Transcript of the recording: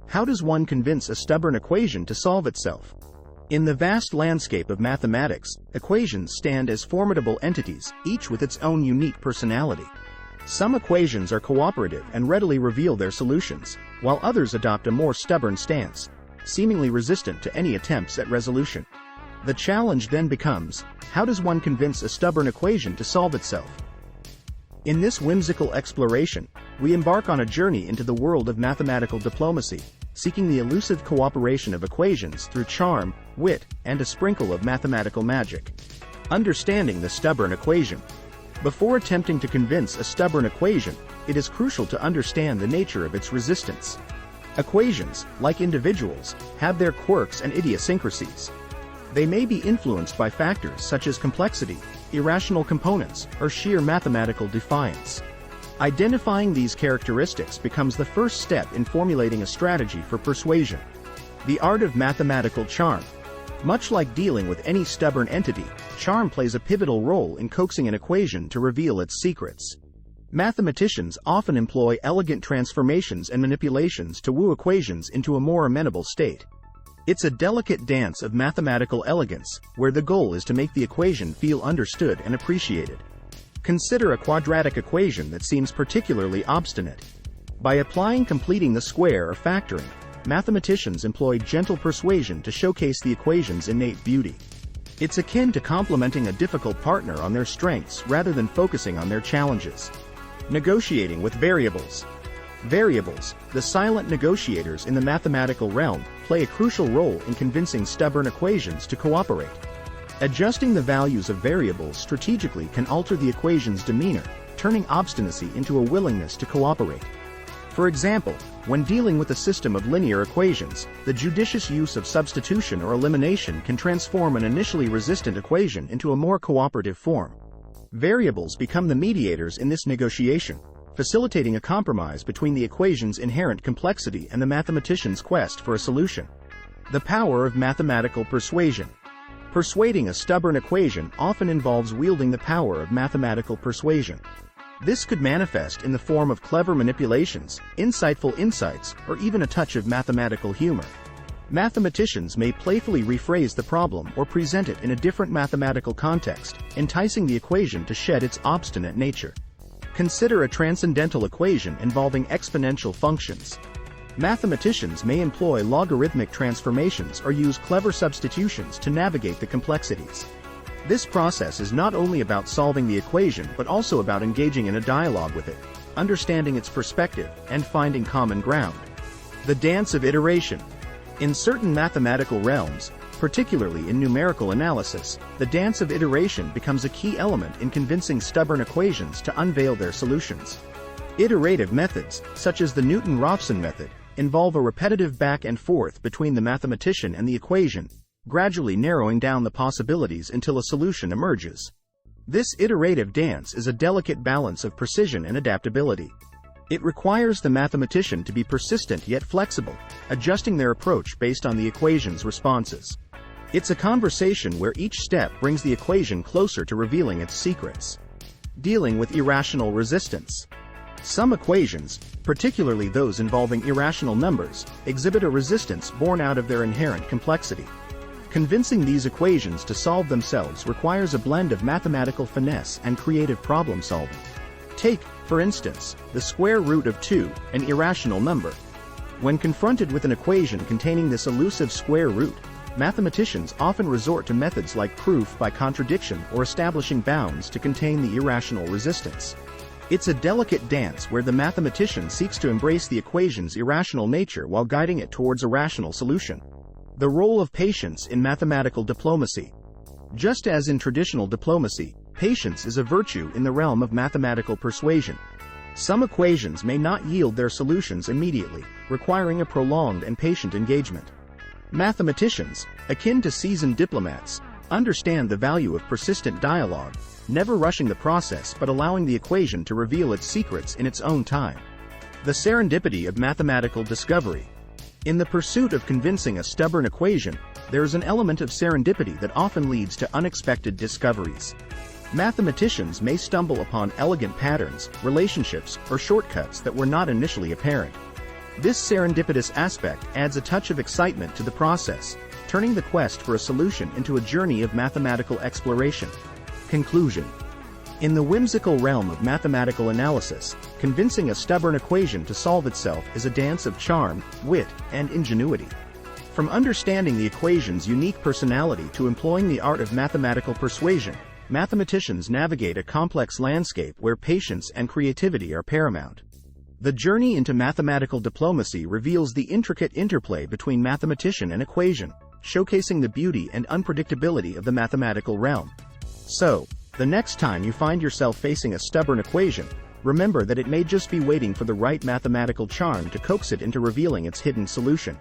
How does one convince a stubborn equation to solve itself? In the vast landscape of mathematics, equations stand as formidable entities, each with its own unique personality. Some equations are cooperative and readily reveal their solutions, while others adopt a more stubborn stance, seemingly resistant to any attempts at resolution. The challenge then becomes, how does one convince a stubborn equation to solve itself? In this whimsical exploration, we embark on a journey into the world of mathematical diplomacy, seeking the elusive cooperation of equations through charm, wit, and a sprinkle of mathematical magic. Understanding the stubborn equation. Before attempting to convince a stubborn equation, it is crucial to understand the nature of its resistance. Equations, like individuals, have their quirks and idiosyncrasies. They may be influenced by factors such as complexity, irrational components, or sheer mathematical defiance. Identifying these characteristics becomes the first step in formulating a strategy for persuasion. The art of mathematical charm. Much like dealing with any stubborn entity, charm plays a pivotal role in coaxing an equation to reveal its secrets. Mathematicians often employ elegant transformations and manipulations to woo equations into a more amenable state. It's a delicate dance of mathematical elegance, where the goal is to make the equation feel understood and appreciated. Consider a quadratic equation that seems particularly obstinate. By applying completing the square or factoring, mathematicians employ gentle persuasion to showcase the equation's innate beauty. It's akin to complimenting a difficult partner on their strengths rather than focusing on their challenges. Negotiating with variables. Variables, the silent negotiators in the mathematical realm, play a crucial role in convincing stubborn equations to cooperate. Adjusting the values of variables strategically can alter the equation's demeanor, turning obstinacy into a willingness to cooperate. For example, when dealing with a system of linear equations, the judicious use of substitution or elimination can transform an initially resistant equation into a more cooperative form. Variables become the mediators in this negotiation, facilitating a compromise between the equation's inherent complexity and the mathematician's quest for a solution. The power of mathematical persuasion. Persuading a stubborn equation often involves wielding the power of mathematical persuasion. This could manifest in the form of clever manipulations, insightful insights, or even a touch of mathematical humor. Mathematicians may playfully rephrase the problem or present it in a different mathematical context, enticing the equation to shed its obstinate nature. Consider a transcendental equation involving exponential functions. Mathematicians may employ logarithmic transformations or use clever substitutions to navigate the complexities. This process is not only about solving the equation but also about engaging in a dialogue with it, understanding its perspective, and finding common ground. The dance of iteration. In certain mathematical realms, particularly in numerical analysis, the dance of iteration becomes a key element in convincing stubborn equations to unveil their solutions. Iterative methods, such as the Newton-Raphson method, involve a repetitive back and forth between the mathematician and the equation, gradually narrowing down the possibilities until a solution emerges. This iterative dance is a delicate balance of precision and adaptability. It requires the mathematician to be persistent yet flexible, adjusting their approach based on the equation's responses. It's a conversation where each step brings the equation closer to revealing its secrets. Dealing with irrational resistance. Some equations, particularly those involving irrational numbers, exhibit a resistance born out of their inherent complexity. Convincing these equations to solve themselves requires a blend of mathematical finesse and creative problem solving. Take, for instance, the square root of 2, an irrational number. When confronted with an equation containing this elusive square root, mathematicians often resort to methods like proof by contradiction or establishing bounds to contain the irrational resistance. It's a delicate dance where the mathematician seeks to embrace the equation's irrational nature while guiding it towards a rational solution. The role of patience in mathematical diplomacy. Just as in traditional diplomacy, patience is a virtue in the realm of mathematical persuasion. Some equations may not yield their solutions immediately, requiring a prolonged and patient engagement. Mathematicians, akin to seasoned diplomats, understand the value of persistent dialogue, never rushing the process but allowing the equation to reveal its secrets in its own time. The serendipity of mathematical discovery. In the pursuit of convincing a stubborn equation, there is an element of serendipity that often leads to unexpected discoveries. Mathematicians may stumble upon elegant patterns, relationships, or shortcuts that were not initially apparent. This serendipitous aspect adds a touch of excitement to the process, turning the quest for a solution into a journey of mathematical exploration. Conclusion. In the whimsical realm of mathematical analysis, convincing a stubborn equation to solve itself is a dance of charm, wit, and ingenuity. From understanding the equation's unique personality to employing the art of mathematical persuasion, mathematicians navigate a complex landscape where patience and creativity are paramount. The journey into mathematical diplomacy reveals the intricate interplay between mathematician and equation, showcasing the beauty and unpredictability of the mathematical realm. So, the next time you find yourself facing a stubborn equation, remember that it may just be waiting for the right mathematical charm to coax it into revealing its hidden solution.